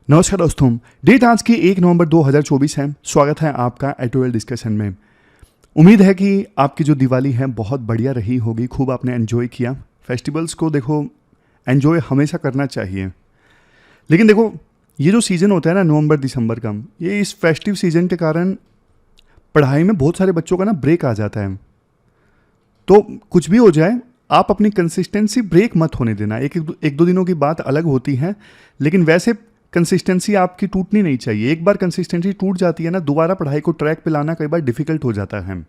नमस्कार दोस्तों। डेट आज की 1 नवंबर 2024 है। स्वागत है आपका एटोएल डिस्कशन में। उम्मीद है कि आपकी जो दिवाली है बहुत बढ़िया रही होगी, खूब आपने एंजॉय किया। फेस्टिवल्स को देखो एंजॉय हमेशा करना चाहिए, लेकिन देखो ये जो सीज़न होता है ना नवंबर दिसंबर का, ये इस फेस्टिव सीज़न के कारण पढ़ाई में बहुत सारे बच्चों का ना ब्रेक आ जाता है। तो कुछ भी हो जाए आप अपनी कंसिस्टेंसी ब्रेक मत होने देना। एक दो दिनों की बात अलग होती है, लेकिन वैसे कंसिस्टेंसी आपकी टूटनी नहीं चाहिए। एक बार कंसिस्टेंसी टूट जाती है ना, दोबारा पढ़ाई को ट्रैक पे लाना कई बार डिफिकल्ट हो जाता है।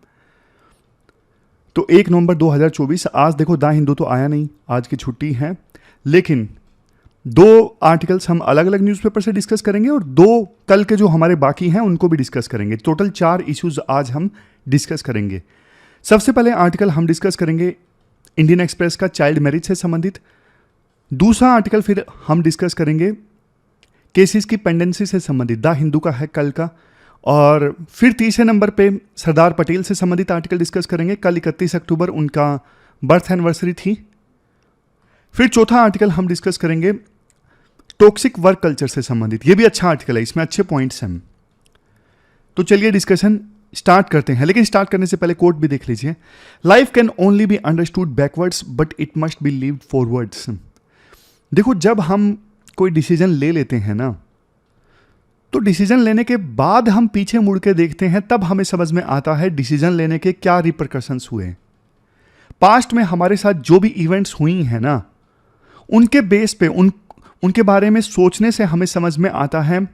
तो 1 नवंबर 2024 आज देखो द हिंदू तो आया नहीं, आज की छुट्टी है, लेकिन 2 आर्टिकल्स हम अलग अलग न्यूज़पेपर से डिस्कस करेंगे और 2 कल के जो हमारे बाकी हैं उनको भी डिस्कस करेंगे। टोटल 4 इश्यूज आज हम डिस्कस करेंगे। सबसे पहले आर्टिकल हम डिस्कस करेंगे इंडियन एक्सप्रेस का चाइल्ड मैरिज से संबंधित। दूसरा आर्टिकल फिर हम डिस्कस करेंगे केसेस की पेंडेंसी से संबंधित, द हिंदू का है कल का। और फिर तीसरे नंबर पे सरदार पटेल से संबंधित आर्टिकल डिस्कस करेंगे। कल 31 अक्टूबर उनका बर्थ एनिवर्सरी थी। फिर चौथा आर्टिकल हम डिस्कस करेंगे टॉक्सिक वर्क कल्चर से संबंधित। ये भी अच्छा आर्टिकल है, इसमें अच्छे पॉइंट्स हैं। तो चलिए डिस्कशन स्टार्ट करते हैं, लेकिन स्टार्ट करने से पहले कोट भी देख लीजिए। Life can only be understood backwards but it must be lived forwards. देखो जब हम कोई डिसीजन ले लेते हैं ना, तो डिसीजन लेने के बाद हम पीछे मुड़ के देखते हैं, तब हमें समझ में आता है डिसीजन लेने के क्या रिपरकशंस हुए। पास्ट में हमारे साथ जो भी इवेंट्स हुई हैं ना, उनके बेस पे उनके बारे में सोचने से हमें समझ में आता है,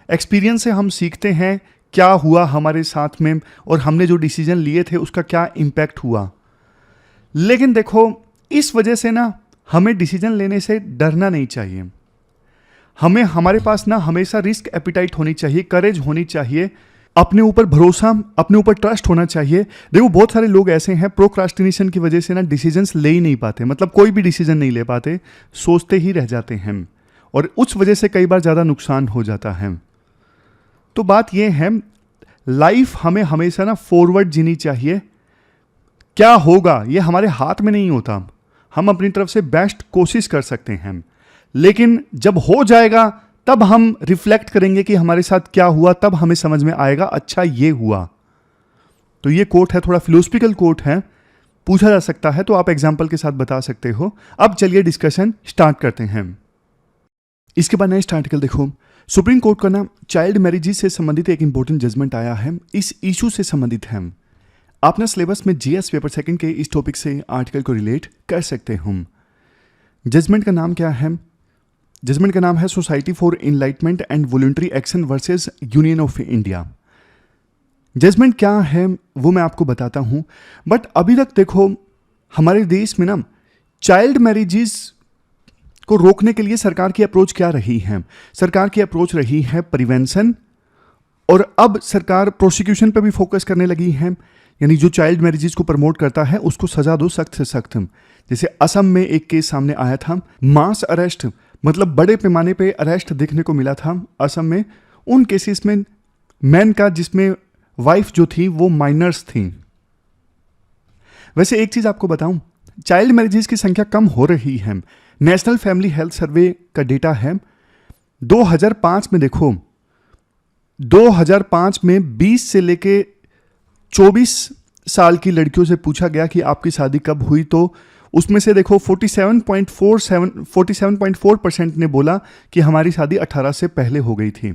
एक्सपीरियंस से हम सीखते हैं क्या हुआ हमारे साथ में और हमने जो डिसीजन लिए थे उसका क्या इम्पैक्ट हुआ। लेकिन देखो इस वजह से ना हमें डिसीजन लेने से डरना नहीं चाहिए। हमें हमारे पास ना हमेशा रिस्क एपिटाइट होनी चाहिए, करेज होनी चाहिए, अपने ऊपर भरोसा, अपने ऊपर ट्रस्ट होना चाहिए। देखो बहुत सारे लोग ऐसे हैं प्रोक्रास्टिनेशन की वजह से ना डिसीजंस ले ही नहीं पाते, मतलब कोई भी डिसीजन नहीं ले पाते, सोचते ही रह जाते हैं और उस वजह से कई बार ज़्यादा नुकसान हो जाता है। तो बात यह है, लाइफ हमें हमेशा ना फॉरवर्ड जीनी चाहिए। क्या होगा ये हमारे हाथ में नहीं होता, हम अपनी तरफ से बेस्ट कोशिश कर सकते हैं, लेकिन जब हो जाएगा तब हम रिफ्लेक्ट करेंगे कि हमारे साथ क्या हुआ, तब हमें समझ में आएगा अच्छा ये हुआ। तो ये कोट है, थोड़ा फिलोसफिकल कोट है, पूछा जा सकता है तो आप एग्जाम्पल के साथ बता सकते हो। अब चलिए डिस्कशन स्टार्ट करते हैं। इसके बाद नेक्स्ट आर्टिकल देखो, सुप्रीम कोर्ट का ना चाइल्ड मैरिजेस से संबंधित एक इंपॉर्टेंट जजमेंट आया है, इस इशू से संबंधित है। आप ना सिलेबस में जीएस पेपर सेकंड के इस टॉपिक से आर्टिकल को रिलेट कर सकते हो। जजमेंट का नाम क्या है? जजमेंट का नाम है society for enlightenment and voluntary action versus union of India. जजमेंट क्या है वो मैं आपको बताता हूं, बट अभी तक देखो हमारे देश में ना चाइल्ड मैरिजेस को रोकने के लिए सरकार की अप्रोच क्या रही है? सरकार की अप्रोच रही है प्रिवेंशन, और अब सरकार प्रोसिक्यूशन पर भी फोकस करने लगी है, यानी जो चाइल्ड मैरिजेस को प्रमोट करता है उसको सजा दो सख्त से सख्त। जैसे असम में एक केस सामने आया था, मास अरेस्ट, मतलब बड़े पैमाने पे अरेस्ट देखने को मिला था असम में, उन केसेस में मैन का जिसमें वाइफ जो थी वो माइनर्स थी। वैसे एक चीज आपको बताऊं, चाइल्ड मैरिजेस की संख्या कम हो रही है। नेशनल फैमिली हेल्थ सर्वे का डेटा है 2005 में, देखो 2005 में 20 से लेके 24 साल की लड़कियों से पूछा गया कि आपकी शादी कब हुई, तो उसमें से देखो 47.4% ने बोला कि हमारी शादी 18 से पहले हो गई थी।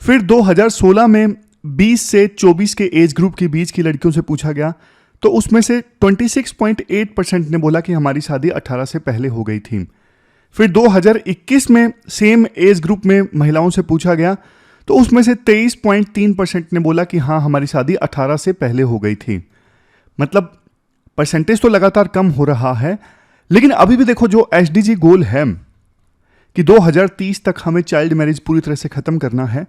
फिर 2016 में 20 से 24 के एज ग्रुप के बीच की लड़कियों से पूछा गया, तो उसमें से 26.8% ने बोला कि हमारी शादी 18 से पहले हो गई थी। फिर 2021 में सेम एज ग्रुप में महिलाओं से पूछा गया, तो उसमें से 23.3% ने बोला कि हाँ हमारी शादी 18 से पहले हो गई थी। मतलब परसेंटेज तो लगातार कम हो रहा है, लेकिन अभी भी देखो जो एसडीजी गोल है कि 2030 तक हमें चाइल्ड मैरिज पूरी तरह से खत्म करना है,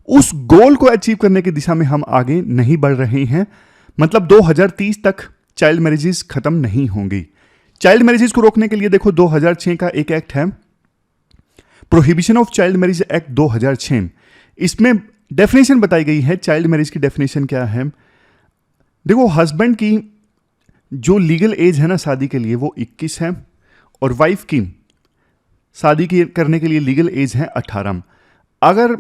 उस गोल को अचीव करने की दिशा में हम आगे नहीं बढ़ रहे हैं। मतलब 2030 तक चाइल्ड मैरिजेस खत्म नहीं होंगी। चाइल्ड मैरिजेस को रोकने के लिए देखो 2006 का एक एक्ट है, prohibition of child marriage act 2006। इसमें डेफिनेशन बताई गई है। चाइल्ड मैरिज की डेफिनेशन क्या है? देखो हस्बैंड की जो लीगल एज है ना शादी के लिए वो 21 है, और वाइफ की शादी करने के लिए लीगल एज है 18। अगर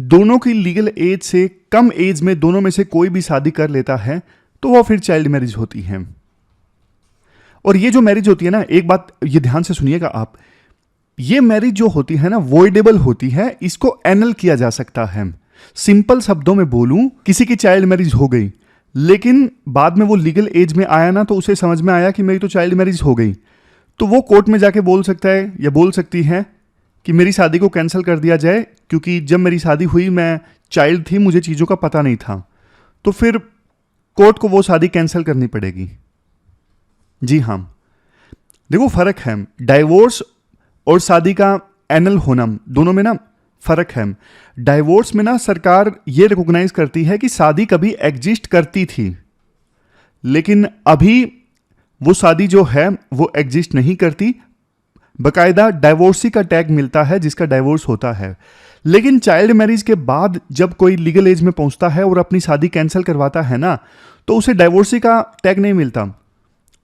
दोनों की लीगल एज से कम एज में दोनों में से कोई भी शादी कर लेता है तो वो फिर चाइल्ड मैरिज होती है। और ये जो मैरिज होती है ना, एक बात ये ध्यान से सुनिएगा आप, ये मैरिज जो होती है ना वॉइडेबल होती है, इसको एनल किया जा सकता है। सिंपल शब्दों में बोलूं, किसी की चाइल्ड मैरिज हो गई लेकिन बाद में वो लीगल एज में आया ना, तो उसे समझ में आया कि मेरी तो चाइल्ड मैरिज हो गई, तो वो कोर्ट में जाके बोल सकता है या बोल सकती है कि मेरी शादी को कैंसिल कर दिया जाए, क्योंकि जब मेरी शादी हुई मैं चाइल्ड थी, मुझे चीज़ों का पता नहीं था। तो फिर कोर्ट को वो शादी कैंसिल करनी पड़ेगी। जी हाँ, देखो फर्क है, डाइवोर्स और शादी का एनल होना दोनों में ना फर्क है। डाइवोर्स में ना सरकार ये रिकॉग्नाइज करती है कि शादी कभी एग्जिस्ट करती थी, लेकिन अभी वो शादी जो है वो एग्जिस्ट नहीं करती, बकायदा डाइवोर्सी का टैग मिलता है जिसका डाइवोर्स होता है। लेकिन चाइल्ड मैरिज के बाद जब कोई लीगल एज में पहुंचता है और अपनी शादी कैंसिल करवाता है ना, तो उसे डाइवोर्सी का टैग नहीं मिलता,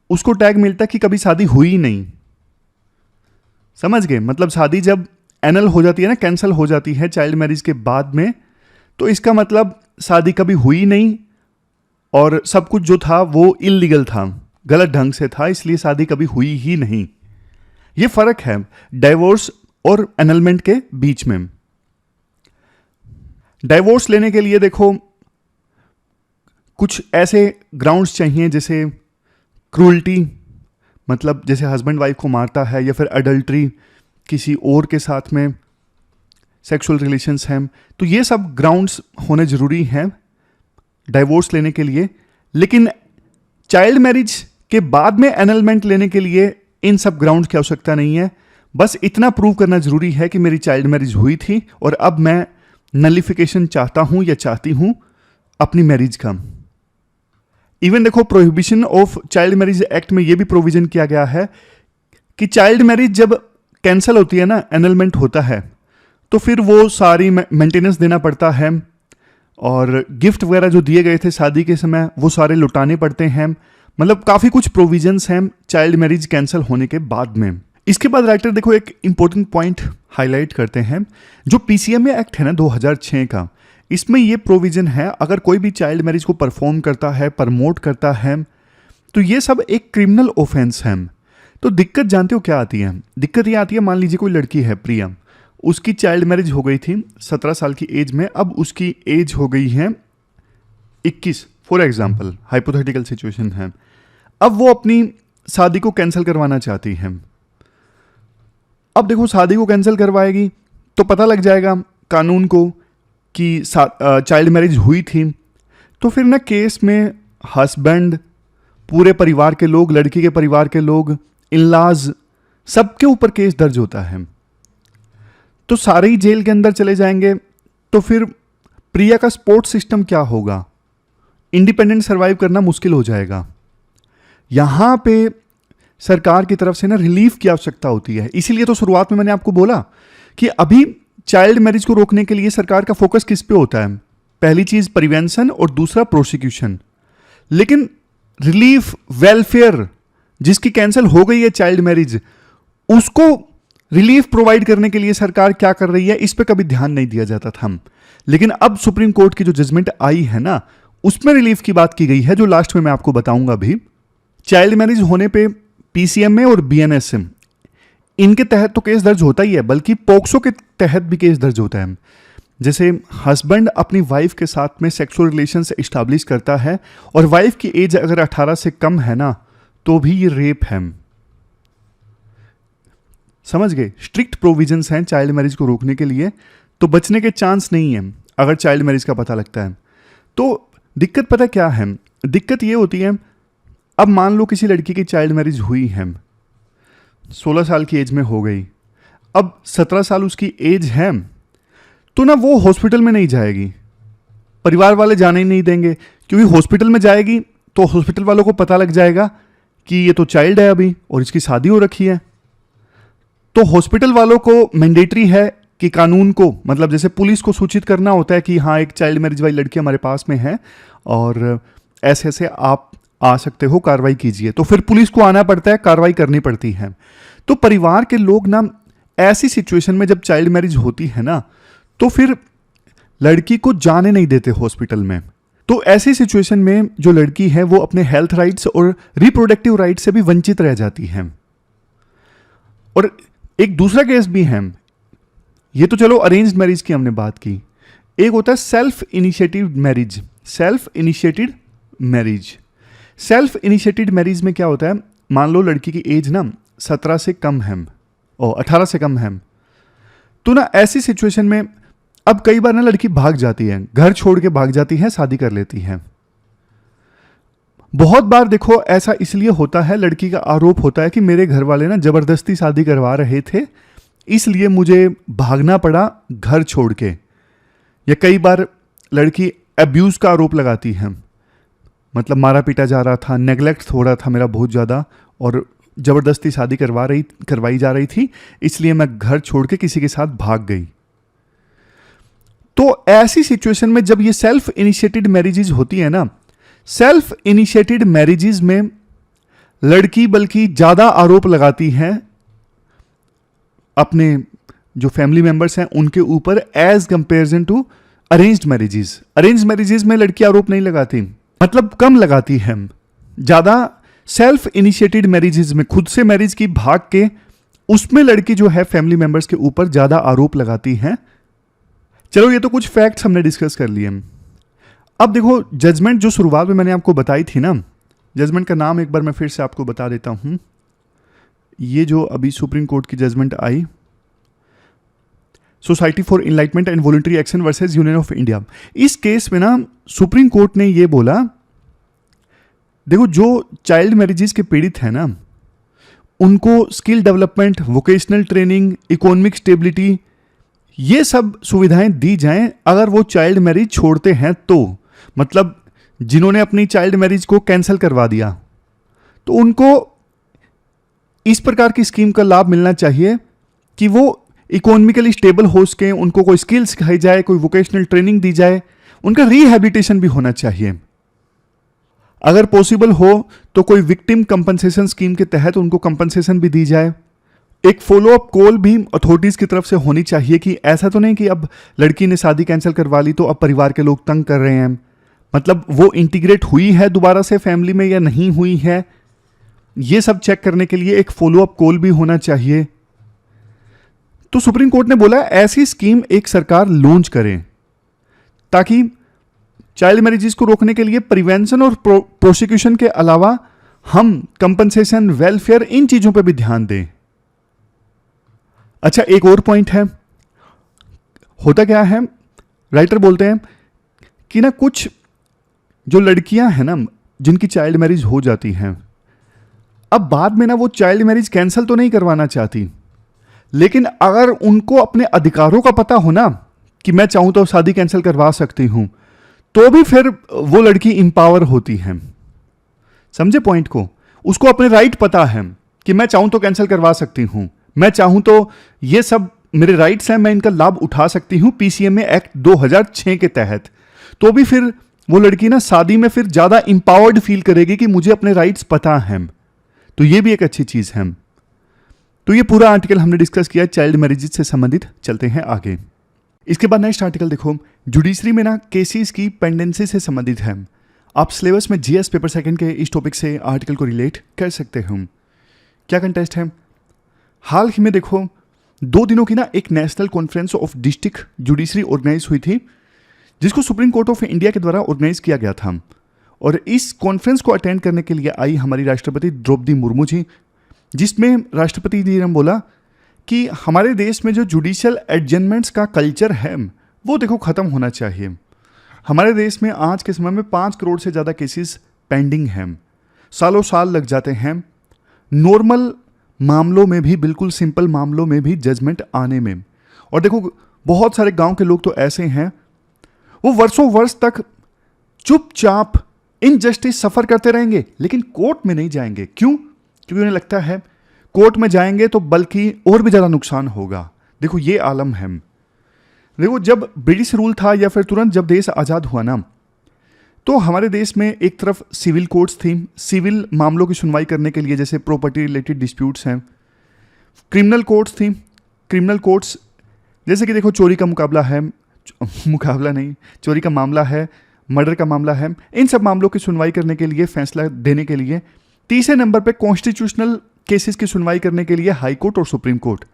उसको टैग मिलता कि कभी शादी हुई ही नहीं। समझ गए? मतलब शादी जब एनल हो जाती है ना, कैंसिल हो जाती है चाइल्ड मैरिज के बाद में, तो इसका मतलब शादी कभी हुई नहीं और सब कुछ जो था वो इल्लीगल था, गलत ढंग से था, इसलिए शादी कभी हुई ही नहीं। ये फर्क है डाइवोर्स और एनलमेंट के बीच में। डाइवोर्स लेने के लिए देखो कुछ ऐसे ग्राउंड्स चाहिए, जैसे क्रूअल्टी, मतलब जैसे हस्बैंड वाइफ को मारता है, या फिर अडल्ट्री, किसी और के साथ में सेक्सुअल रिलेशंस हैं, तो ये सब ग्राउंड्स होने ज़रूरी हैं डाइवोर्स लेने के लिए। लेकिन चाइल्ड मैरिज के बाद में एनलमेंट लेने के लिए इन सब ग्राउंड्स की आवश्यकता नहीं है। बस इतना प्रूव करना ज़रूरी है कि मेरी चाइल्ड मैरिज हुई थी और अब मैं नलिफिकेशन चाहता हूँ या चाहती हूँ अपनी मैरिज का। इवन देखो prohibition of child marriage act में ये भी प्रोविजन किया गया है कि चाइल्ड मैरिज जब कैंसिल होती है ना, एनलमेंट होता है, तो फिर वो सारी मेंटेनेंस देना पड़ता है और गिफ्ट वगैरह जो दिए गए थे शादी के समय वो सारे लुटाने पड़ते हैं। मतलब काफ़ी कुछ प्रोविजंस हैं चाइल्ड मैरिज कैंसिल होने के बाद में। इसके बाद राइटर देखो एक इंपॉर्टेंट पॉइंट हाईलाइट करते हैं, जो पीसीएमए एक्ट है ना 2006 का, इसमें ये प्रोविजन है अगर कोई भी चाइल्ड मैरिज को परफॉर्म करता है, प्रमोट करता है, तो ये सब एक क्रिमिनल ऑफेंस है। तो दिक्कत जानते हो क्या आती है? दिक्कत ये आती है, मान लीजिए कोई लड़की है प्रिया, उसकी चाइल्ड मैरिज हो गई थी 17 साल की एज में, अब उसकी एज हो गई है 21, फॉर एग्जाम्पल हाइपोथेटिकल सिचुएशन है। अब वो अपनी शादी को कैंसिल करवाना चाहती है। अब देखो शादी को कैंसिल करवाएगी तो पता लग जाएगा कानून को कि चाइल्ड मैरिज हुई थी, तो फिर ना केस में हस्बैंड, पूरे परिवार के लोग, लड़की के परिवार के लोग, इन-लॉज, सबके ऊपर केस दर्ज होता है, तो सारे ही जेल के अंदर चले जाएंगे। तो फिर प्रिया का सपोर्ट सिस्टम क्या होगा? इंडिपेंडेंट सर्वाइव करना मुश्किल हो जाएगा। यहां पे सरकार की तरफ से ना रिलीफ की आवश्यकता होती है। इसीलिए तो शुरुआत में मैंने आपको बोला कि अभी चाइल्ड मैरिज को रोकने के लिए सरकार का फोकस किस पे होता है? पहली चीज प्रिवेंशन और दूसरा प्रोसिक्यूशन। लेकिन रिलीफ, वेलफेयर, जिसकी कैंसिल हो गई है चाइल्ड मैरिज, उसको रिलीफ प्रोवाइड करने के लिए सरकार क्या कर रही है, इस पे कभी ध्यान नहीं दिया जाता था। लेकिन अब सुप्रीम कोर्ट की जो जजमेंट आई है ना, उसमें रिलीफ की बात की गई है, जो लास्ट में मैं आपको बताऊंगा भी। चाइल्ड मैरिज होने पे पीसीएमए और बीएनएस इनके तहत तो केस दर्ज होता ही है, बल्कि पोक्सो के तहत भी केस दर्ज होता है। जैसे हस्बैंड अपनी वाइफ के साथ में सेक्सुअल रिलेशंस एस्टैब्लिश करता है और वाइफ की एज अगर 18 से कम है ना, तो भी ये रेप है। समझ गए? स्ट्रिक्ट प्रोविजंस हैं चाइल्ड मैरिज को रोकने के लिए, तो बचने के चांस नहीं है अगर चाइल्ड मैरिज का पता लगता है। तो दिक्कत पता क्या है? दिक्कत ये होती है, अब मान लो किसी लड़की की चाइल्ड मैरिज हुई है, 16 साल की एज में हो गई, अब 17 साल उसकी एज है, तो ना वो हॉस्पिटल में नहीं जाएगी, परिवार वाले जाने ही नहीं देंगे, क्योंकि हॉस्पिटल में जाएगी तो हॉस्पिटल वालों को पता लग जाएगा कि ये तो चाइल्ड है अभी और इसकी शादी हो रखी है। तो हॉस्पिटल वालों को मैंडेटरी है कि कानून को, मतलब जैसे पुलिस को सूचित करना होता है कि हाँ एक चाइल्ड मैरिज वाली लड़की हमारे पास में है और ऐसे ऐसे आप आ सकते हो, कार्रवाई कीजिए। तो फिर पुलिस को आना पड़ता है, कार्रवाई करनी पड़ती है। तो परिवार के लोग ना ऐसी सिचुएशन में जब चाइल्ड मैरिज होती है ना, तो फिर लड़की को जाने नहीं देते हॉस्पिटल में। तो ऐसी सिचुएशन में जो लड़की है वो अपने हेल्थ राइट्स और रिप्रोडक्टिव राइट्स से भी वंचित रह जाती है। और एक दूसरा केस भी है, ये तो चलो अरेंज्ड मैरिज की हमने बात की, एक होता है self initiated marriage. Self initiated marriage, self initiated marriage में क्या होता है, मान लो लड़की की एज ना 17 से कम है और 18 से कम है, तो ना ऐसी सिचुएशन में अब कई बार ना लड़की भाग जाती है, घर छोड़ के भाग जाती है, शादी कर लेती है। बहुत बार देखो ऐसा इसलिए होता है, लड़की का आरोप होता है कि मेरे घर वाले ना जबरदस्ती शादी करवा रहे थे, इसलिए मुझे भागना पड़ा घर छोड़ के। या कई बार लड़की अब्यूज का आरोप लगाती है, मतलब मारा पीटा जा रहा था, नेग्लेक्ट हो रहा था मेरा बहुत ज़्यादा, और ज़बरदस्ती शादी करवाई जा रही थी, इसलिए मैं घर छोड़ के किसी के साथ भाग गई। तो ऐसी सिचुएशन में जब ये सेल्फ इनिशिएटेड मैरिजेज होती है ना, सेल्फ इनिशिएटेड मैरिजेज में लड़की बल्कि ज़्यादा आरोप लगाती है अपने जो फैमिली मेंबर्स हैं उनके ऊपर, as comparison to arranged marriages. Arranged marriages में लड़की आरोप नहीं लगाती, मतलब कम लगाती है। ज़्यादा सेल्फ इनिशिएटेड मैरिजेज में, खुद से मैरिज की भाग के, उसमें लड़की जो है फैमिली मेंबर्स के ऊपर ज़्यादा आरोप लगाती है। चलो ये तो कुछ फैक्ट्स हमने डिस्कस कर लिए। अब देखो जजमेंट जो शुरुआत में मैंने आपको बताई थी ना, जजमेंट का नाम एक बार मैं फिर से आपको बता देता हूं। ये जो अभी सुप्रीम कोर्ट की जजमेंट आई, society for enlightenment and voluntary action versus union of India, इस केस में ना सुप्रीम कोर्ट ने ये बोला, देखो जो चाइल्ड मैरिजेस के पीड़ित हैं ना, उनको skill development, vocational training, economic stability, ये सब सुविधाएं दी जाएं अगर वो चाइल्ड मैरिज छोड़ते हैं तो। मतलब जिन्होंने अपनी चाइल्ड मैरिज को कैंसिल करवा दिया, तो उनको इस प्रकार की स्कीम का लाभ मिलना चाहिए कि वो इकोनॉमिकली स्टेबल हो सकें, उनको कोई स्किल सिखाई जाए, कोई वोकेशनल ट्रेनिंग दी जाए, उनका रिहैबिलिटेशन भी होना चाहिए। अगर पॉसिबल हो तो कोई विक्टिम कंपनसेशन स्कीम के तहत उनको कंपनसेशन भी दी जाए। एक फॉलोअप कॉल भी अथॉरिटीज़ की तरफ से होनी चाहिए कि ऐसा तो नहीं कि अब लड़की ने शादी कैंसिल करवा ली तो अब परिवार के लोग तंग कर रहे हैं, मतलब वो इंटीग्रेट हुई है दोबारा से फैमिली में या नहीं हुई है, ये सब चेक करने के लिए एक फॉलोअप कॉल भी होना चाहिए। तो सुप्रीम कोर्ट ने बोला ऐसी स्कीम एक सरकार लॉन्च करे ताकि चाइल्ड मैरिजेस को रोकने के लिए प्रिवेंशन और प्रोसिक्यूशन के अलावा हम कंपनसेशन, वेलफेयर, इन चीज़ों पर भी ध्यान दें। अच्छा, एक और पॉइंट है, होता क्या है, राइटर बोलते हैं कि ना कुछ जो लड़कियां हैं ना जिनकी चाइल्ड मैरिज हो जाती हैं, अब बाद में ना वो चाइल्ड मैरिज कैंसिल तो नहीं करवाना चाहती, लेकिन अगर उनको अपने अधिकारों का पता हो ना कि मैं चाहूं तो शादी कैंसिल करवा सकती हूं, तो भी फिर वो लड़की इंपावर होती है। समझे पॉइंट को? उसको अपने राइट पता है कि मैं चाहूं तो कैंसिल करवा सकती हूं, मैं चाहूं तो ये सब मेरे राइट्स हैं, मैं इनका लाभ उठा सकती हूं पीसीएमए एक्ट 2006 के तहत। तो भी फिर वो लड़की ना शादी में फिर ज़्यादा इंपावर्ड फील करेगी कि मुझे अपने राइट्स पता हैं। तो ये भी एक अच्छी चीज़ है। तो ये पूरा आर्टिकल हमने डिस्कस किया चाइल्ड मैरिजेज से संबंधित। चलते हैं आगे। इसके बाद नेक्स्ट आर्टिकल देखो, जुडिशरी में ना केसेस की पेंडेंसी से संबंधित है। आप सिलेबस में जीएस पेपर सेकंड के इस टॉपिक से आर्टिकल को रिलेट कर सकते हो। क्या कंटेस्ट है? हाल ही में देखो 2 दिनों की ना एक national conference of district judiciary organise हुई थी, जिसको सुप्रीम कोर्ट ऑफ इंडिया के द्वारा ऑर्गेनाइज किया गया था। और इस कॉन्फ्रेंस को अटेंड करने के लिए आई हमारी राष्ट्रपति द्रौपदी मुर्मू जी, जिसमें राष्ट्रपति जी ने बोला कि हमारे देश में जो जुडिशियल एडजमेंट्स का कल्चर है वो देखो ख़त्म होना चाहिए। हमारे देश में आज के समय में 5 करोड़ से ज़्यादा केसेस पेंडिंग हैं, सालों साल लग जाते हैं नॉर्मल मामलों में भी, बिल्कुल सिंपल मामलों में भी जजमेंट आने में। और देखो बहुत सारे गांव के लोग तो ऐसे हैं, वो वर्षों वर्ष तक चुपचाप इनजस्टिस सफ़र करते रहेंगे लेकिन कोर्ट में नहीं जाएंगे। क्यों? क्योंकि उन्हें लगता है कोर्ट में जाएंगे तो बल्कि और भी ज़्यादा नुकसान होगा। देखो ये आलम है। देखो जब ब्रिटिश रूल था या फिर तुरंत जब देश आज़ाद हुआ ना, तो हमारे देश में एक तरफ सिविल कोर्ट्स थी, सिविल मामलों की सुनवाई करने के लिए, जैसे प्रॉपर्टी रिलेटेड डिस्प्यूट्स हैं, क्रिमिनल कोर्ट्स थी, क्रिमिनल कोर्ट्स, जैसे कि देखो चोरी का मुकाबला नहीं, चोरी का मामला है, मर्डर का मामला है, इन सब मामलों की सुनवाई करने के लिए, फैसला देने के लिए तीसरे नंबर पे कॉन्स्टिट्यूशनल केसेस की सुनवाई करने के लिए हाई कोर्ट और सुप्रीम कोर्ट।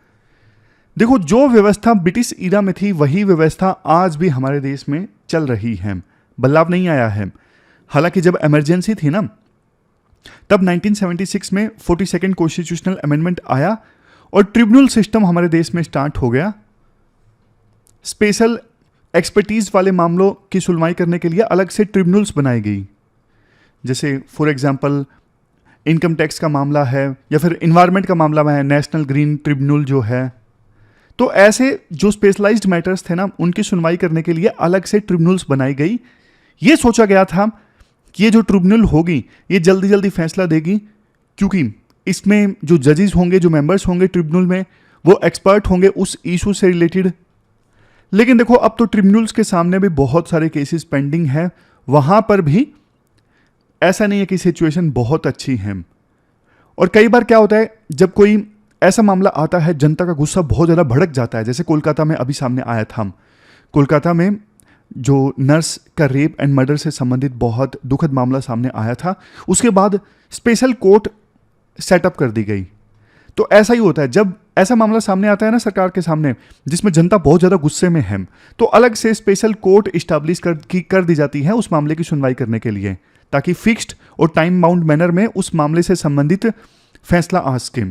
देखो जो व्यवस्था ब्रिटिश ईरा में थी वही व्यवस्था आज भी हमारे देश में चल रही है, बदलाव नहीं आया है। हालांकि जब इमरजेंसी थी ना, तब 1976 में 42nd कॉन्स्टिट्यूशनल अमेंडमेंट आया और ट्रिब्यूनल सिस्टम हमारे देश में स्टार्ट हो गया। स्पेशल एक्सपर्टीज वाले मामलों की सुनवाई करने के लिए अलग से ट्रिब्यूनल्स बनाई गई, जैसे फॉर एग्जांपल इनकम टैक्स का मामला है या फिर इन्वायरमेंट का मामला है, नेशनल ग्रीन ट्रिब्यूनल जो है। तो ऐसे जो स्पेशलाइज्ड मैटर्स थे ना, उनकी सुनवाई करने के लिए अलग से ट्रिब्यूनल्स बनाई गई। ये सोचा गया था कि ये जो ट्रिब्यूनल होगी ये जल्दी जल्दी फैसला देगी, क्योंकि इसमें जो जजेस होंगे, जो मेंबर्स होंगे ट्रिब्यूनल में, वो एक्सपर्ट होंगे उस इशू से रिलेटेड। लेकिन देखो अब तो ट्रिब्यूनल्स के सामने भी बहुत सारे केसेस पेंडिंग हैं, वहां पर भी ऐसा नहीं है कि सिचुएशन बहुत अच्छी है। और कई बार क्या होता है, जब कोई ऐसा मामला आता है जनता का गुस्सा बहुत ज़्यादा भड़क जाता है, जैसे कोलकाता में अभी सामने आया था। कोलकाता में जो नर्स का रेप एंड मर्डर से संबंधित बहुत दुखद मामला सामने आया था, उसके बाद स्पेशल कोर्ट सेटअप कर दी गई। तो ऐसा ही होता है, जब ऐसा मामला सामने आता है ना सरकार के सामने जिसमें जनता बहुत ज़्यादा गुस्से में है, तो अलग से स्पेशल कोर्ट इस्टेब्लिश कर दी जाती है उस मामले की सुनवाई करने के लिए, ताकि फिक्स्ड और टाइम बाउंड मैनर में उस मामले से संबंधित फैसला आ सके।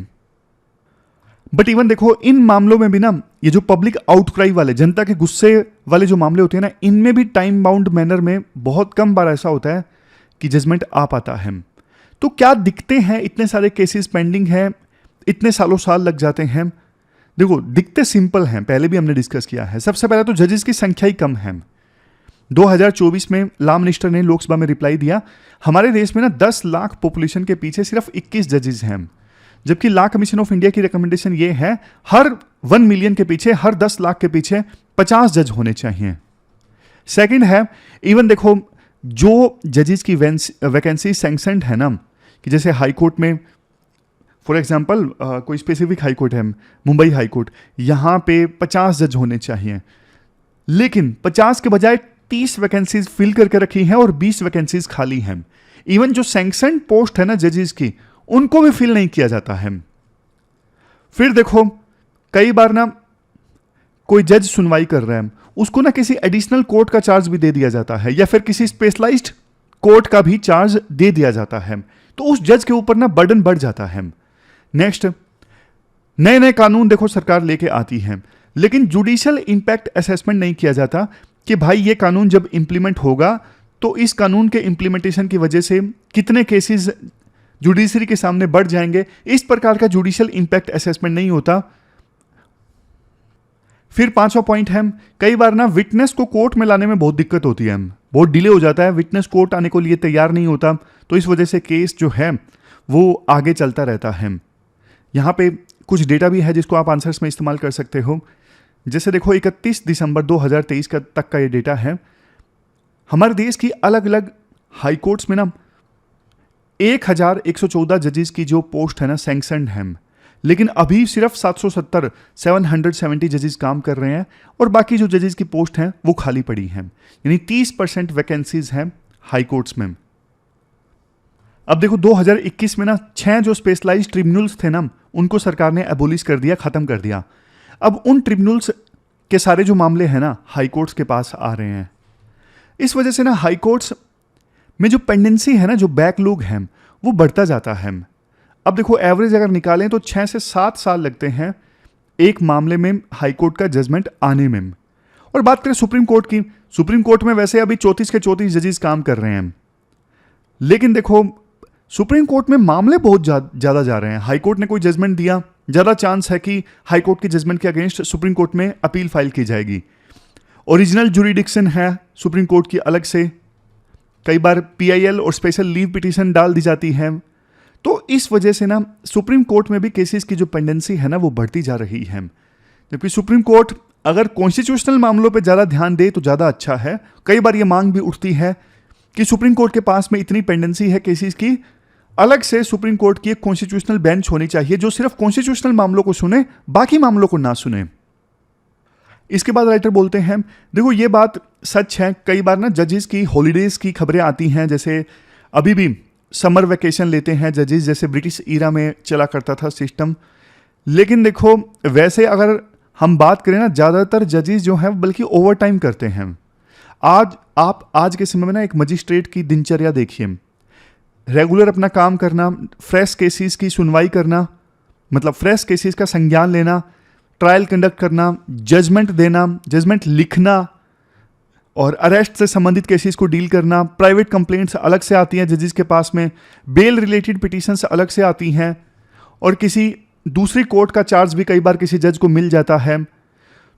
बट इवन देखो इन मामलों में भी ना, ये जो पब्लिक आउटक्राई वाले, जनता के गुस्से वाले जो मामले होते हैं ना, इनमें भी टाइम बाउंड मैनर में बहुत कम बार ऐसा होता है कि जजमेंट आ पाता है। तो क्या दिखते हैं इतने सारे केसेस पेंडिंग हैं, इतने सालों साल लग जाते हैं? देखो दिखते सिंपल हैं, पहले भी हमने डिस्कस किया है। सबसे पहले तो जजेस की संख्या ही कम है। 2024 में लॉ मिनिस्टर ने लोकसभा में रिप्लाई दिया, हमारे देश में ना 10 लाख पॉपुलेशन के पीछे सिर्फ 21 जजेस हैं, जबकि लॉ कमीशन ऑफ इंडिया की रिकमेंडेशन ये है हर 1 मिलियन के पीछे, हर 10 लाख के पीछे 50 जज होने चाहिए। सेकंड है, इवन देखो जो जजेस की वैकेंसी सैंक्शनड है ना, कि जैसे हाई कोर्ट में फॉर एग्जांपल कोई स्पेसिफिक हाई कोर्ट है, मुंबई हाई कोर्ट, यहाँ पे 50 जज होने चाहिए, लेकिन 50 के बजाय 30 वैकेंसीज फिल करके रखी हैं और 20 वैकेंसीज खाली हैं। इवन जो सैंक्शनड पोस्ट है ना जजेस की, उनको भी फिल नहीं किया जाता है। फिर देखो कई बार ना कोई जज सुनवाई कर रहा है, उसको ना किसी एडिशनल कोर्ट का चार्ज भी दे दिया जाता है, या फिर किसी स्पेशलाइज्ड कोर्ट का भी चार्ज दे दिया जाता है, तो उस जज के ऊपर ना बर्डन बढ़ जाता है। नेक्स्ट, नए नए कानून देखो सरकार लेके आती है, लेकिन जुडिशियल इंपैक्ट असेसमेंट नहीं किया जाता कि भाई ये कानून जब इंप्लीमेंट होगा तो इस कानून के इंप्लीमेंटेशन की वजह से कितने केसेस जुडिशरी के सामने बढ़ जाएंगे। इस प्रकार का जुडिशियल इंपैक्ट असेसमेंट नहीं होता। फिर 5वां पॉइंट है, कई बार ना विटनेस को कोर्ट में लाने में बहुत दिक्कत होती है, बहुत डिले हो जाता है, विटनेस कोर्ट आने को लिए तैयार नहीं होता, तो इस वजह से केस जो है वो आगे चलता रहता है। यहाँ पे कुछ डेटा भी है जिसको आप आंसर्स में इस्तेमाल कर सकते हो। जैसे देखो 31 दिसंबर 2023 तक का ये डेटा है, हमारे देश की अलग अलग हाई कोर्ट्स में ना 1114 जजेस की जो पोस्ट है ना सैंक्शनड है, लेकिन अभी सिर्फ 770 जजेस काम कर रहे हैं और बाकी जो जजेस की पोस्ट हैं वो खाली पड़ी हैं, यानी 30% वैकेंसीज हैं हाई कोर्ट्स में। अब देखो 2021 में ना 6 जो स्पेशलाइज्ड ट्रिब्यूनल्स थे ना, उनको सरकार ने एबोलिश कर दिया, खत्म कर दिया। अब उन ट्रिब्यूनल्स के सारे जो मामले हैं ना हाई कोर्ट्स के पास आ रहे हैं। इस वजह से ना हाई कोर्ट्स में जो पेंडेंसी है ना, जो बैकलॉग है, वो बढ़ता जाता है। अब देखो एवरेज अगर निकालें तो 6 से 7 साल लगते हैं एक मामले में हाई कोर्ट का जजमेंट आने में। और बात करें सुप्रीम कोर्ट की, सुप्रीम कोर्ट में वैसे अभी 34 के 34 जजेस काम कर रहे हैं, लेकिन देखो सुप्रीम कोर्ट में मामले बहुत ज़्यादा जा रहे हैं। हाई कोर्ट ने कोई जजमेंट दिया, ज़्यादा चांस है कि हाई कोर्ट के जजमेंट के अगेंस्ट सुप्रीम कोर्ट में अपील फाइल की जाएगी। ओरिजिनल जुरिडिक्शन है सुप्रीम कोर्ट की अलग से, कई बार PIL और स्पेशल लीव पिटीशन डाल दी जाती है। तो इस वजह से ना सुप्रीम कोर्ट में भी केसेस की जो पेंडेंसी है ना वो बढ़ती जा रही है, जबकि सुप्रीम कोर्ट अगर कॉन्स्टिट्यूशनल मामलों पे ज़्यादा ध्यान दे तो ज़्यादा अच्छा है। कई बार ये मांग भी उठती है कि सुप्रीम कोर्ट के पास में इतनी पेंडेंसी है केसेस की अलग से सुप्रीम कोर्ट की एक कॉन्स्टिट्यूशनल बेंच होनी चाहिए जो सिर्फ कॉन्स्टिट्यूशनल मामलों को सुने, बाकी मामलों को ना सुने। इसके बाद राइटर बोलते हैं, देखो ये बात सच है, कई बार ना जजेस की हॉलीडेज की खबरें आती हैं, जैसे अभी भी समर वेकेशन लेते हैं जजेस, जैसे ब्रिटिश ईरा में चला करता था सिस्टम। लेकिन देखो वैसे अगर हम बात करें ना, ज़्यादातर जजेस जो हैं बल्कि ओवर टाइम करते हैं। आज के समय में ना एक मजिस्ट्रेट की दिनचर्या देखिए, रेगुलर अपना काम करना, फ्रेश केसेस की सुनवाई करना, मतलब फ्रेश केसेस का संज्ञान लेना, ट्रायल कंडक्ट करना, जजमेंट देना, जजमेंट लिखना और अरेस्ट से संबंधित केसेस को डील करना। प्राइवेट कंप्लेंट्स अलग से आती हैं जजेस के पास में, बेल रिलेटेड पिटीशंस अलग से आती हैं, और किसी दूसरी कोर्ट का चार्ज भी कई बार किसी जज को मिल जाता है।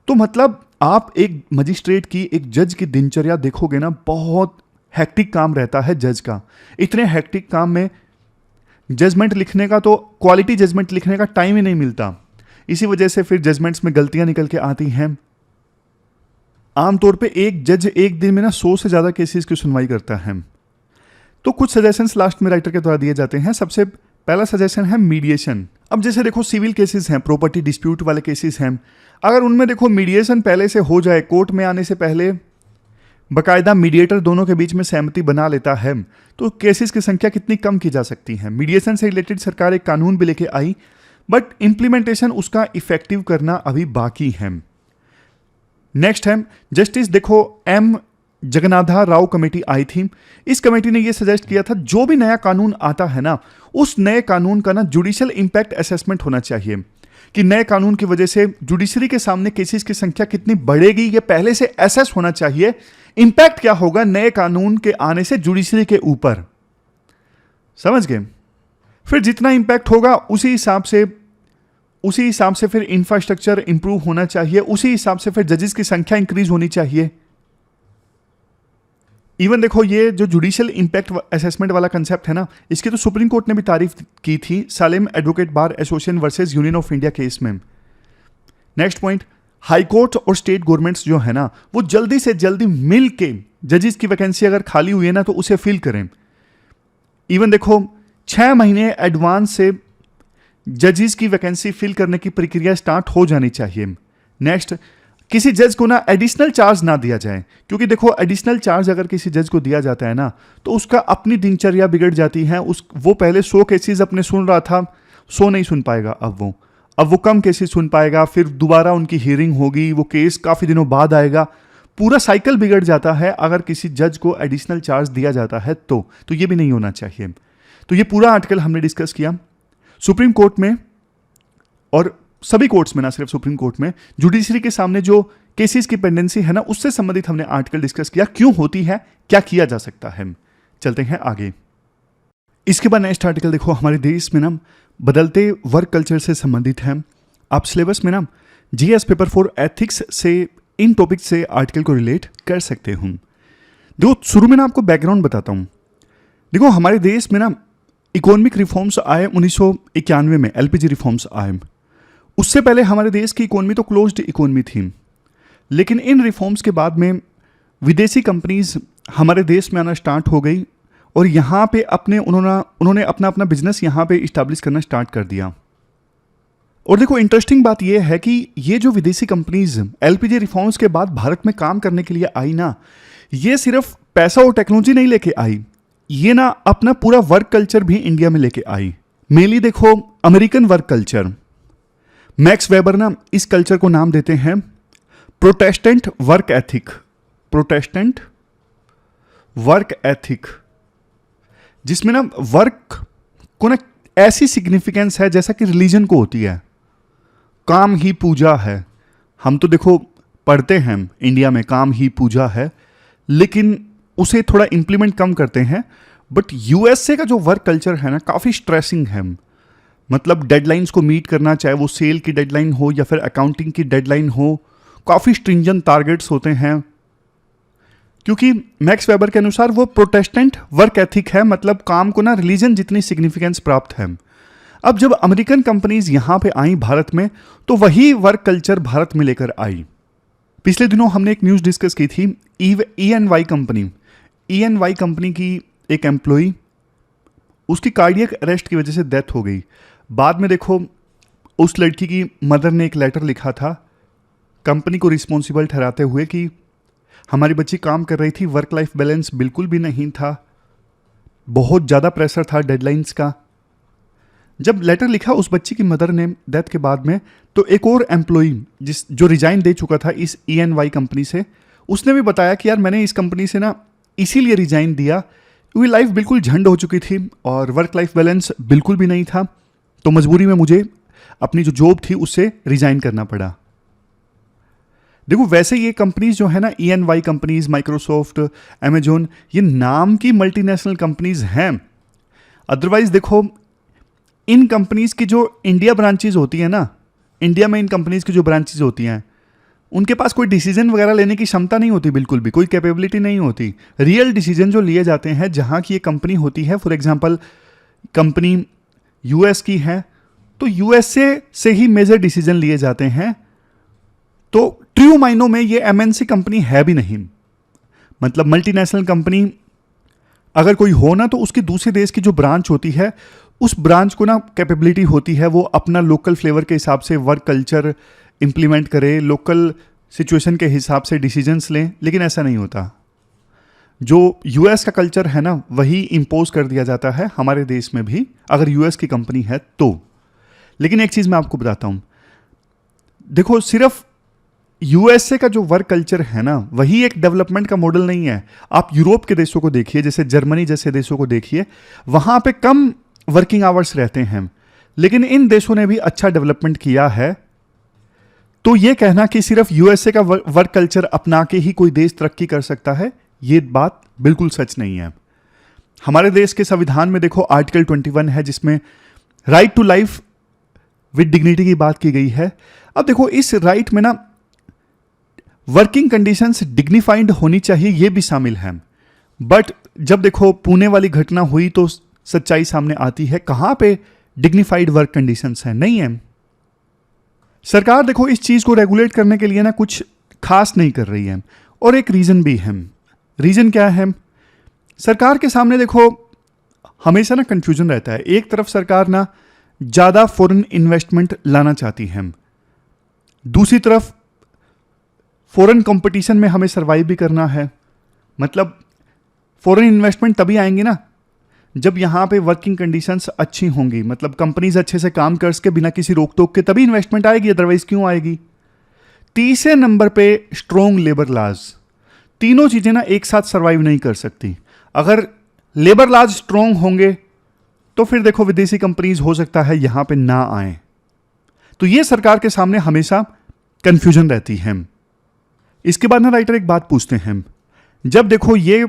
तो मतलब आप एक मजिस्ट्रेट की, एक जज की दिनचर्या देखोगे ना, बहुत हेक्टिक काम रहता है जज का। इतने हेक्टिक काम में जजमेंट लिखने का, तो क्वालिटी जजमेंट लिखने का टाइम ही नहीं मिलता। इसी वजह से फिर जजमेंट्स में गलतियां निकल के आती हैं। आमतौर पे एक जज एक दिन में ना 100 से ज़्यादा केसेस की सुनवाई करता है। तो कुछ सजेशंस लास्ट में राइटर के द्वारा दिए जाते हैं। सबसे पहला सजेशन है मीडिएशन। अब जैसे देखो सिविल केसेस हैं, प्रॉपर्टी डिस्प्यूट वाले केसेस हैं, अगर उनमें देखो मीडिएशन पहले से हो जाए, कोर्ट में आने से पहले बाकायदा मीडिएटर दोनों के बीच में सहमति बना लेता है, तो केसेस की संख्या कितनी कम की जा सकती है। मीडिएशन से रिलेटेड सरकार एक कानून भी लेके आई, बट इम्प्लीमेंटेशन उसका इफेक्टिव करना अभी बाकी है। नेक्स्ट है जस्टिस, देखो एम जगन्नाथा राव कमेटी आई थी। इस कमेटी ने यह सजेस्ट किया था, जो भी नया कानून आता है ना, उस नए कानून का ना जुडिशियल इंपैक्ट असेसमेंट होना चाहिए, कि नए कानून की वजह से जुडिशरी के सामने केसेस की संख्या कितनी बढ़ेगी, ये पहले से एसेस होना चाहिए। इंपैक्ट क्या होगा नए कानून के आने से जुडिशरी के ऊपर, समझ गए? फिर जितना इंपैक्ट होगा उसी हिसाब से फिर इंफ्रास्ट्रक्चर इंप्रूव होना चाहिए, उसी हिसाब से फिर जजेस की संख्या इंक्रीज होनी चाहिए। इवन देखो ये जो जुडिशियल इंपैक्ट असेसमेंट वाला कंसेप्ट है ना, इसकी तो सुप्रीम कोर्ट ने भी तारीफ की थी Salem advocate bar association versus union of India case में। नेक्स्ट पॉइंट, हाई कोर्ट और स्टेट गवर्नमेंट्स जो है ना, वो जल्दी से जल्दी मिल के जजेस की वैकेंसी अगर खाली हुई है ना, तो उसे फिल करें। इवन देखो 6 महीने एडवांस से जजेस की वैकेंसी फिल करने की प्रक्रिया स्टार्ट हो जानी चाहिए। नेक्स्ट, किसी जज को ना एडिशनल चार्ज ना दिया जाए, क्योंकि देखो एडिशनल चार्ज अगर किसी जज को दिया जाता है ना, तो उसका अपनी दिनचर्या बिगड़ जाती है। वो पहले 100 केसेस अपने सुन रहा था, 100 नहीं सुन पाएगा अब वो कम केसेस सुन पाएगा, फिर दोबारा उनकी हियरिंग होगी, वो केस काफ़ी दिनों बाद आएगा, पूरा साइकिल बिगड़ जाता है अगर किसी जज को एडिशनल चार्ज दिया जाता है तो ये भी नहीं होना चाहिए। तो ये पूरा आर्टिकल हमने डिस्कस किया। सुप्रीम कोर्ट में और सभी कोर्ट्स में, ना सिर्फ सुप्रीम कोर्ट में, जुडिशरी के सामने जो केसेस की पेंडेंसी है ना, उससे संबंधित हमने आर्टिकल डिस्कस किया, क्यों होती है, क्या किया जा सकता है। चलते हैं आगे। इसके बाद नेक्स्ट आर्टिकल देखो, हमारे देश में ना बदलते वर्क कल्चर से संबंधित है। आप सिलेबस में ना जीएस पेपर 4 एथिक्स से इन टॉपिक से आर्टिकल को रिलेट कर सकते हो। देखो शुरू में ना आपको बैकग्राउंड बताता हूँ। देखो हमारे देश में ना इकोनॉमिक रिफॉर्म्स आए 1991 में, एलपीजी रिफॉर्म्स आए। उससे पहले हमारे देश की इकोनॉमी तो क्लोज्ड इकोनॉमी थी, लेकिन इन रिफॉर्म्स के बाद में विदेशी कंपनीज हमारे देश में आना स्टार्ट हो गई और यहाँ पे उन्होंने अपना बिजनेस यहाँ पे इस्टेब्लिश करना स्टार्ट कर दिया। और देखो इंटरेस्टिंग बात यह है कि ये जो विदेशी कंपनीज एलपीजी रिफॉर्म्स के बाद भारत में काम करने के लिए आई ना, ये सिर्फ पैसा और टेक्नोलॉजी नहीं लेके आई, ये ना अपना पूरा वर्क कल्चर भी इंडिया में लेके आई। मेनली देखो American work culture. Max weber ना इस कल्चर को नाम देते हैं Protestant work ethic. Protestant work ethic, जिसमें ना वर्क को ना ऐसी सिग्निफिकेंस है जैसा कि रिलीजन को होती है। काम ही पूजा है। हम तो देखो पढ़ते हैं इंडिया में काम ही पूजा है, लेकिन उसे थोड़ा इंप्लीमेंट कम करते हैं। बट यूएसए का जो वर्क कल्चर है ना, काफ़ी स्ट्रेसिंग है। मतलब डेडलाइंस को मीट करना, चाहे वो सेल की डेडलाइन हो या फिर अकाउंटिंग की डेडलाइन हो, काफ़ी स्ट्रिंजेंट टारगेट्स होते हैं। क्योंकि मैक्स वेबर के अनुसार वो प्रोटेस्टेंट वर्क एथिक है, मतलब काम को ना रिलीजन जितनी सिग्निफिकेंस प्राप्त है। अब जब अमेरिकन कंपनीज यहाँ पे आई भारत में, तो वही वर्क कल्चर भारत में लेकर आई। पिछले दिनों हमने एक न्यूज़ डिस्कस की थी, ENY कंपनी की एक एम्प्लॉई, उसकी कार्डियक अरेस्ट की वजह से डेथ हो गई। बाद में देखो उस लड़की की मदर ने एक लेटर लिखा था कंपनी को रिस्पॉन्सिबल ठहराते हुए कि हमारी बच्ची काम कर रही थी, वर्क लाइफ बैलेंस बिल्कुल भी नहीं था, बहुत ज़्यादा प्रेशर था डेडलाइंस का। जब लेटर लिखा उस बच्ची की मदर ने डेथ के बाद में, तो एक और एम्प्लॉई जो रिजाइन दे चुका था इस ENY कंपनी से, उसने भी बताया कि यार मैंने इस कंपनी से ना इसीलिए रिजाइन दिया क्योंकि लाइफ बिल्कुल झंड हो चुकी थी और वर्क लाइफ बैलेंस बिल्कुल भी नहीं था, तो मजबूरी में मुझे अपनी जो जॉब थी उससे रिजाइन करना पड़ा। देखो वैसे ये कंपनीज जो है ना, ENY कंपनीज, माइक्रोसॉफ्ट, अमेजोन, ये नाम की मल्टीनेशनल कंपनीज हैं। अदरवाइज देखो इन कंपनीज की जो इंडिया ब्रांचेज होती है ना, इंडिया में इन कंपनीज की जो ब्रांचेज होती हैं, उनके पास कोई डिसीजन वगैरह लेने की क्षमता नहीं होती, बिल्कुल भी कोई कैपेबिलिटी नहीं होती। रियल डिसीजन जो लिए जाते हैं जहाँ की ये कंपनी होती है, फॉर एग्जांपल कंपनी US की है तो USA से ही मेजर डिसीजन लिए जाते हैं। तो ट्रू मायनों में ये MNC कंपनी है भी नहीं। मतलब मल्टीनेशनल कंपनी अगर कोई हो ना, तो उसकी दूसरे देश की जो ब्रांच होती है उस ब्रांच को ना कैपेबिलिटी होती है वो अपना लोकल फ्लेवर के हिसाब से वर्क कल्चर इंप्लीमेंट करे, लोकल सिचुएशन के हिसाब से डिसीजंस लें, लेकिन ऐसा नहीं होता। जो US का कल्चर है ना वही इम्पोज कर दिया जाता है हमारे देश में भी, अगर US की कंपनी है तो। लेकिन एक चीज़ मैं आपको बताता हूँ, देखो सिर्फ USA का जो वर्क कल्चर है ना वही एक डेवलपमेंट का मॉडल नहीं है। आप यूरोप के देशों को देखिए, जैसे जर्मनी जैसे देशों को देखिए, वहाँ पे कम वर्किंग आवर्स रहते हैं, लेकिन इन देशों ने भी अच्छा डेवलपमेंट किया है। तो ये कहना कि सिर्फ USA का वर्क कल्चर अपना के ही कोई देश तरक्की कर सकता है, ये बात बिल्कुल सच नहीं है। हमारे देश के संविधान में देखो आर्टिकल 21 है जिसमें right to life with dignity की बात की गई है। अब देखो इस राइट में ना वर्किंग कंडीशंस डिग्निफाइड होनी चाहिए, ये भी शामिल है। बट जब देखो पुणे वाली घटना हुई तो सच्चाई सामने आती है, कहां पे डिग्निफाइड वर्क कंडीशंस हैं, नहीं है। सरकार देखो इस चीज को रेगुलेट करने के लिए ना कुछ खास नहीं कर रही है, और एक रीजन भी है। रीजन क्या है? सरकार के सामने देखो हमेशा ना कंफ्यूजन रहता है। एक तरफ सरकार ना ज्यादा फॉरेन इन्वेस्टमेंट लाना चाहती है, दूसरी तरफ फॉरेन कंपटीशन में हमें सर्वाइव भी करना है। मतलब फॉरेन इन्वेस्टमेंट तभी आएंगे ना जब यहाँ पे वर्किंग कंडीशंस अच्छी होंगी, मतलब कंपनीज अच्छे से काम कर सके बिना किसी रोक टोक के, तभी इन्वेस्टमेंट आएगी, अदरवाइज क्यों आएगी। तीसरे नंबर पे स्ट्रॉन्ग लेबर लॉज। तीनों चीजें ना एक साथ सर्वाइव नहीं कर सकती। अगर लेबर लॉज स्ट्रॉन्ग होंगे तो फिर देखो विदेशी कंपनीज हो सकता है यहां पे ना आए। तो ये सरकार के सामने हमेशा कंफ्यूजन रहती है। इसके बाद ना राइटर एक बात पूछते हैं, जब देखो ये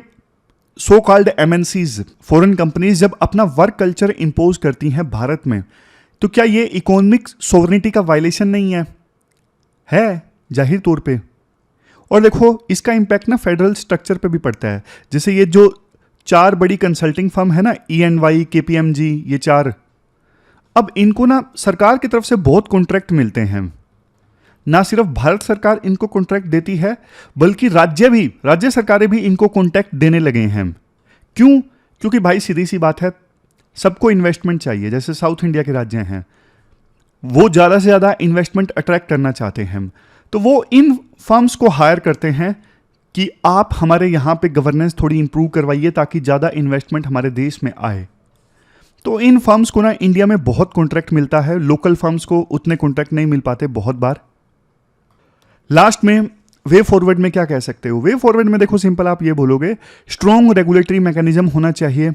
so called MNCs, foreign companies जब अपना वर्क कल्चर इंपोज करती हैं भारत में, तो क्या ये इकोनॉमिक सोवरेनिटी का वायलेशन नहीं है जाहिर तौर पे। और देखो इसका इंपैक्ट ना फेडरल स्ट्रक्चर पे भी पड़ता है। जैसे ये जो 4 बड़ी कंसल्टिंग फर्म है ना, ENY, KPMG, ये 4, अब इनको ना सरकार की तरफ से बहुत कॉन्ट्रैक्ट मिलते हैं। ना सिर्फ भारत सरकार इनको कॉन्ट्रैक्ट देती है, बल्कि राज्य सरकारें भी इनको कॉन्ट्रैक्ट देने लगे हैं। क्यों? क्योंकि भाई सीधी सी बात है, सबको इन्वेस्टमेंट चाहिए। जैसे साउथ इंडिया के राज्य हैं, वो ज़्यादा से ज़्यादा इन्वेस्टमेंट अट्रैक्ट करना चाहते हैं, तो वो इन फर्म्स को हायर करते हैं कि आप हमारे यहाँ पे गवर्नेंस थोड़ी इंप्रूव करवाइए ताकि ज़्यादा इन्वेस्टमेंट हमारे देश में आए। तो इन फर्म्स को ना इंडिया में बहुत कॉन्ट्रैक्ट मिलता है, लोकल फर्म्स को उतने कॉन्ट्रैक्ट नहीं मिल पाते बहुत बार। लास्ट में वे फॉरवर्ड में क्या कह सकते हो? वे फॉरवर्ड में देखो सिंपल आप ये बोलोगे, स्ट्रॉन्ग रेगुलेटरी मैकेनिज्म होना चाहिए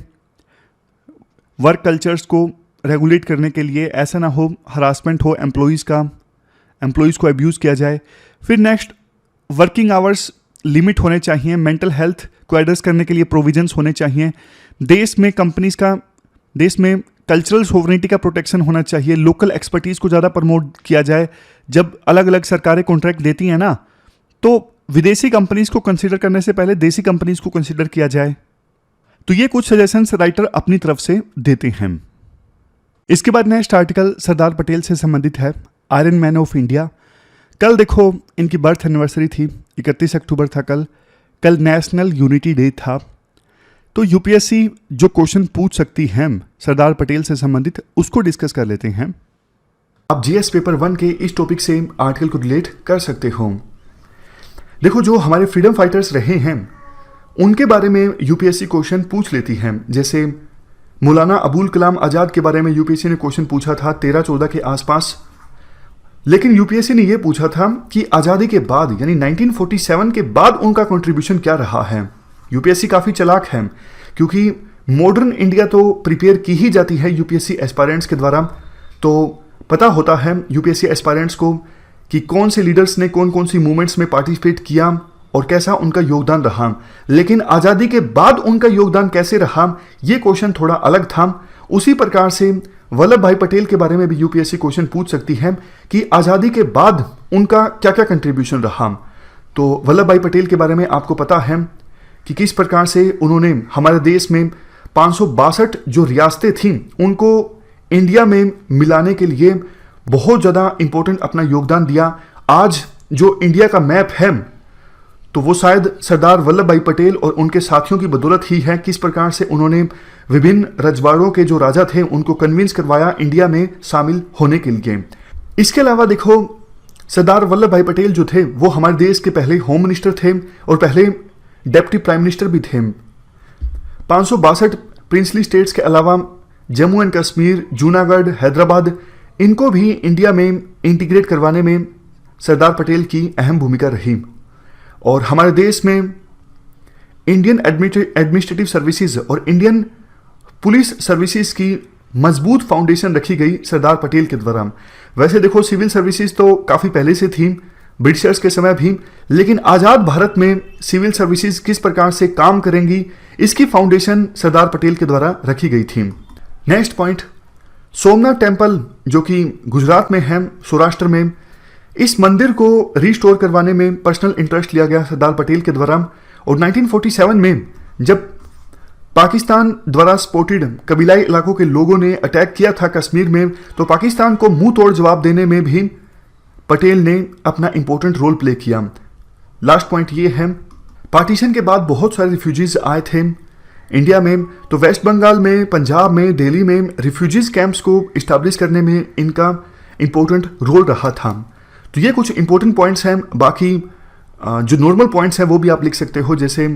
वर्क कल्चर्स को रेगुलेट करने के लिए। ऐसा ना हो हरासमेंट हो एम्प्लॉयज़ को अब्यूज़ किया जाए। फिर नेक्स्ट, वर्किंग आवर्स लिमिट होने चाहिए। मेंटल हेल्थ को एड्रेस करने के लिए प्रोविजंस होने चाहिए। देश में कल्चरल सोवरेनिटी का प्रोटेक्शन होना चाहिए। लोकल एक्सपर्टीज़ को ज़्यादा प्रमोट किया जाए। जब अलग अलग सरकारें कॉन्ट्रैक्ट देती हैं ना, तो विदेशी कंपनीज को कंसीडर करने से पहले देसी कंपनीज को कंसीडर किया जाए। तो ये कुछ सजेशंस राइटर अपनी तरफ से देते हैं। इसके बाद नेक्स्ट आर्टिकल सरदार पटेल से संबंधित है, आयरन मैन ऑफ इंडिया। कल देखो इनकी बर्थ एनिवर्सरी थी, 31 अक्टूबर था कल नेशनल यूनिटी डे था। तो यूपीएससी जो क्वेश्चन पूछ सकती है सरदार पटेल से संबंधित, उसको डिस्कस कर लेते हैं। आप जीएस पेपर 1 के इस टॉपिक से आर्टिकल को रिलेट कर सकते हो। देखो, जो हमारे फ्रीडम फाइटर्स रहे हैं उनके बारे में यूपीएससी क्वेश्चन पूछ लेती है। जैसे मौलाना अबुल कलाम आज़ाद के बारे में यूपीएससी ने क्वेश्चन पूछा था 13-14 के आसपास। लेकिन यूपीएससी ने यह पूछा था कि आज़ादी के बाद यानी 1947 के बाद उनका कंट्रीब्यूशन क्या रहा है। यूपीएससी काफ़ी चालाक है, क्योंकि मॉडर्न इंडिया तो प्रिपेयर की ही जाती है यूपीएससी एस्पायरेंट्स के द्वारा, तो पता होता है यूपीएससी एस्पायरेंट्स को कि कौन से लीडर्स ने कौन कौन सी मूवमेंट्स में पार्टिसिपेट किया और कैसा उनका योगदान रहा। लेकिन आज़ादी के बाद उनका योगदान कैसे रहा, ये क्वेश्चन थोड़ा अलग था। उसी प्रकार से वल्लभ भाई पटेल के बारे में भी यूपीएससी क्वेश्चन पूछ सकती है कि आज़ादी के बाद उनका क्या क्या कंट्रीब्यूशन रहा। तो वल्लभ भाई पटेल के बारे में आपको पता है कि किस प्रकार से उन्होंने हमारे देश में 562 जो रियासतें थीं उनको इंडिया में मिलाने के लिए बहुत ज़्यादा इंपॉर्टेंट अपना योगदान दिया। आज जो इंडिया का मैप है तो वो शायद सरदार वल्लभ भाई पटेल और उनके साथियों की बदौलत ही है। किस प्रकार से उन्होंने विभिन्न रजवाड़ों के जो राजा थे उनको कन्विंस करवाया इंडिया में शामिल होने के लिए। इसके अलावा देखो, सरदार वल्लभ भाई पटेल जो थे वो हमारे देश के पहले होम मिनिस्टर थे और पहले डेप्टी प्राइम मिनिस्टर भी थे। 562 प्रिंसली स्टेट्स के अलावा जम्मू एंड कश्मीर, जूनागढ़, हैदराबाद, इनको भी इंडिया में इंटीग्रेट करवाने में सरदार पटेल की अहम भूमिका रही। और हमारे देश में इंडियन एडमिनिस्ट्रेटिव सर्विसेज और इंडियन पुलिस सर्विसेज की मजबूत फाउंडेशन रखी गई सरदार पटेल के द्वारा। वैसे देखो, सिविल सर्विसेज तो काफ़ी पहले से थी, ब्रिटिशर्स के समय भी, लेकिन आज़ाद भारत में सिविल सर्विसेज किस प्रकार से काम करेंगी, इसकी फाउंडेशन सरदार पटेल के द्वारा रखी गई थी। नेक्स्ट पॉइंट, सोमनाथ टेम्पल जो कि गुजरात में है, सौराष्ट्र में, इस मंदिर को रिस्टोर करवाने में पर्सनल इंटरेस्ट लिया गया सरदार पटेल के द्वारा। और 1947 में जब पाकिस्तान द्वारा सपोर्टेड कबीलाई इलाकों के लोगों ने अटैक किया था कश्मीर में, तो पाकिस्तान को मुंह तोड़ जवाब देने में भी पटेल ने अपना इंपॉर्टेंट रोल प्ले किया। लास्ट पॉइंट ये है, पार्टीशन के बाद बहुत सारे रिफ्यूजीज आए थे इंडिया में, तो वेस्ट बंगाल में, पंजाब में, दिल्ली में रिफ्यूजीज कैंप्स को इस्टेब्लिश करने में इनका इंपॉर्टेंट रोल रहा था। तो ये कुछ इंपॉर्टेंट पॉइंट्स हैं। बाकी जो नॉर्मल पॉइंट्स हैं वो भी आप लिख सकते हो। जैसे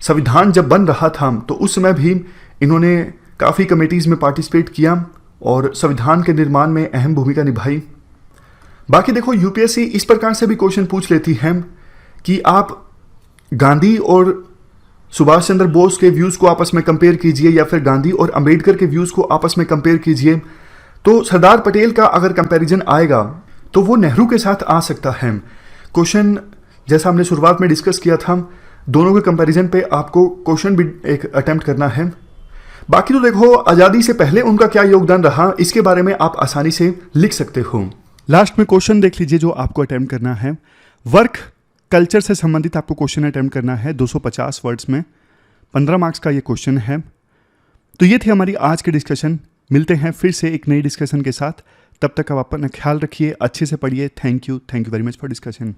संविधान जब बन रहा था तो उस समय भी इन्होंने काफ़ी कमेटीज़ में पार्टिसिपेट किया और संविधान के निर्माण में अहम भूमिका निभाई। बाकी देखो, यूपीएससी इस प्रकार से भी क्वेश्चन पूछ लेती है कि आप गांधी और सुभाष चंद्र बोस के व्यूज़ को आपस में कंपेयर कीजिए या फिर गांधी और अंबेडकर के व्यूज़ को आपस में कंपेयर कीजिए। तो सरदार पटेल का अगर कंपैरिजन आएगा तो वो नेहरू के साथ आ सकता है। क्वेश्चन जैसा हमने शुरुआत में डिस्कस किया था, दोनों के कंपैरिजन पे आपको क्वेश्चन भी एक अटेम्प्ट करना है। बाकी तो देखो, आज़ादी से पहले उनका क्या योगदान रहा, इसके बारे में आप आसानी से लिख सकते हो। लास्ट में क्वेश्चन देख लीजिए जो आपको अटेम्प्ट करना है। वर्क कल्चर से संबंधित आपको क्वेश्चन अटेम्प्ट करना है 250 वर्ड्स में, 15 मार्क्स का ये क्वेश्चन है। तो ये थी हमारी आज की डिस्कशन। मिलते हैं फिर से एक नई डिस्कशन के साथ। तब तक आप अपना ख्याल रखिए, अच्छे से पढ़िए। Thank you very much for discussion.